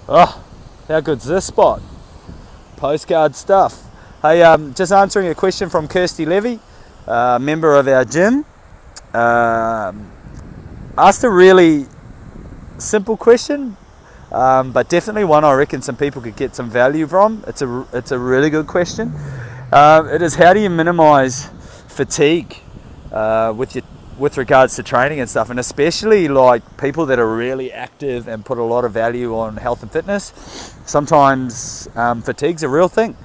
Oh, how good's this spot? Postcard stuff. Hey, just answering a question from Kirsty Levy, member of our gym. Asked a really simple question, but definitely one I reckon some people could get some value from. It's a really good question. It is, how do you minimize fatigue with regards to training and stuff, and especially like people that are really active and put a lot of value on health and fitness. Sometimes fatigue's a real thing.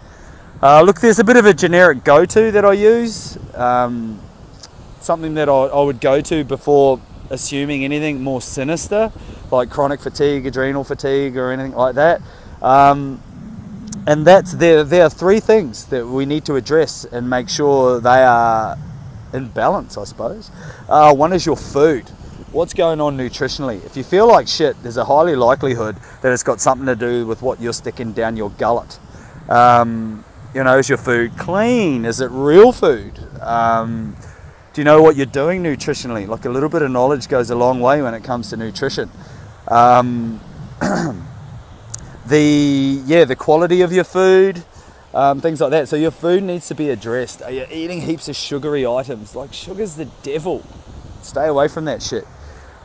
Look, there's a bit of a generic go-to that I use, something that I would go to before assuming anything more sinister, like chronic fatigue, adrenal fatigue, or anything like that. And there are three things that we need to address and make sure they are in balance, I suppose. One is your food. What's going on nutritionally? If you feel like shit, there's a highly likelihood that it's got something to do with what you're sticking down your gullet. You know, is your food clean? Is it real food? Do you know what you're doing nutritionally? Like, a little bit of knowledge goes a long way when it comes to nutrition. The quality of your food, things like that. So your food needs to be addressed. Are you eating heaps of sugary items? Like, sugar's the devil. Stay away from that shit.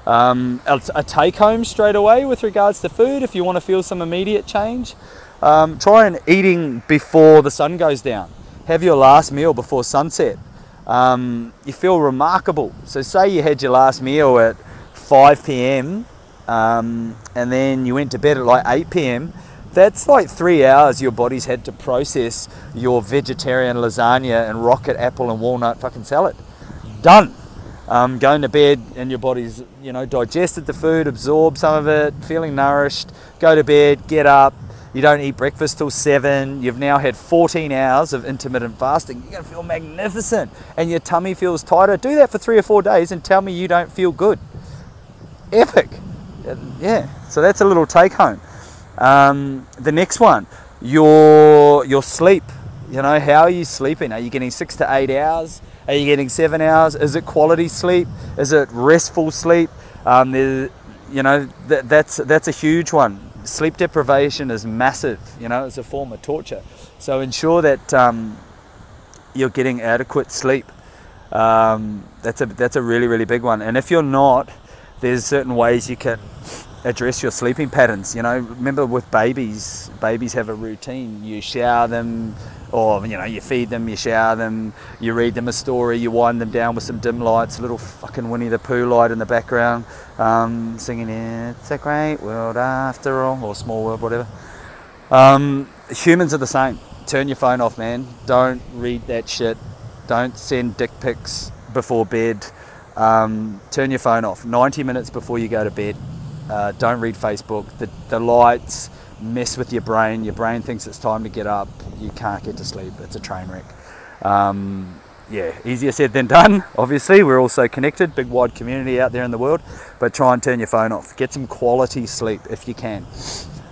A take home straight away with regards to food, if you want to feel some immediate change, try and eating before the sun goes down. Have your last meal before sunset. You feel remarkable. So say you had your last meal at 5 p.m. And then you went to bed at like 8 p.m. That's like 3 hours your body's had to process your vegetarian lasagna and rocket apple and walnut fucking salad. Done. Going to bed and your body's, digested the food, absorbed some of it, feeling nourished. Go to bed, get up. You don't eat breakfast till 7. You've now had 14 hours of intermittent fasting. You're going to feel magnificent and your tummy feels tighter. Do that for 3 or 4 days and tell me you don't feel good. Epic. Yeah, so that's a little take home. The next one, your sleep. How are you sleeping? Are you getting 6 to 8 hours? Are you getting 7 hours? Is it quality sleep? Is it restful sleep? That's a huge one. Sleep deprivation is massive. It's a form of torture. So ensure that you're getting adequate sleep. That's a really, really big one. And if you're not, there's certain ways you can address your sleeping patterns. Remember with babies have a routine. You shower them, or you feed them, you shower them, you read them a story, you wind them down with some dim lights, a little fucking Winnie the Pooh light in the background, singing "It's a Great World After All," or Small World, whatever. Humans are the same. Turn your phone off, man. Don't read that shit. Don't send dick pics before bed. Turn your phone off 90 minutes before you go to bed. Don't read Facebook. The lights mess with your brain. Your brain thinks it's time to get up. You can't get to sleep. It's a train wreck. Easier said than done. Obviously, we're all so connected, big wide community out there in the world, but try and turn your phone off. Get some quality sleep if you can.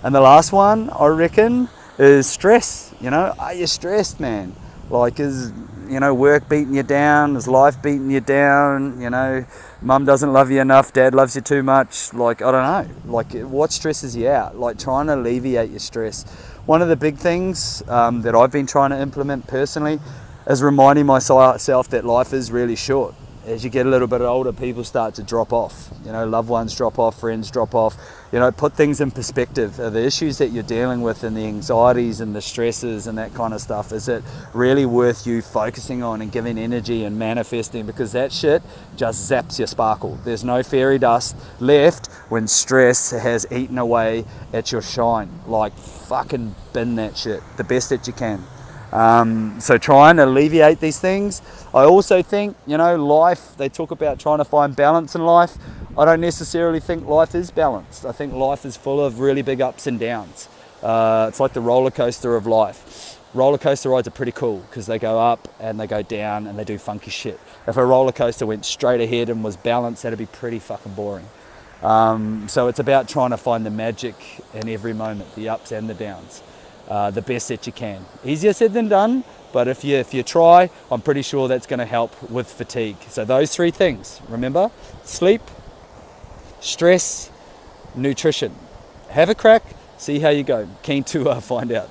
And the last one, I reckon, is stress. Are you stressed, man? Like, is work beating you down? Is life beating you down? Mum doesn't love you enough, dad loves you too much. Like, I don't know. Like, what stresses you out? Like, trying to alleviate your stress. One of the big things that I've been trying to implement personally is reminding myself that life is really short. As you get a little bit older, people start to drop off. Loved ones drop off, friends drop off. Put things in perspective. Are the issues that you're dealing with and the anxieties and the stresses and that kind of stuff, is it really worth you focusing on and giving energy and manifesting? Because that shit just zaps your sparkle. There's no fairy dust left when stress has eaten away at your shine. Like, fucking bin that shit the best that you can. So try and alleviate these things. I also think, life, they talk about trying to find balance in life. I don't necessarily think life is balanced. I think life is full of really big ups and downs. It's like the roller coaster of life. Roller coaster rides are pretty cool because they go up and they go down and they do funky shit. If a roller coaster went straight ahead and was balanced, that'd be pretty fucking boring. So it's about trying to find the magic in every moment, the ups and the downs. The best that you can. Easier said than done, but if you try, I'm pretty sure that's going to help with fatigue. So those three things, remember: sleep, stress, nutrition. Have a crack, See how you go. Keen to find out.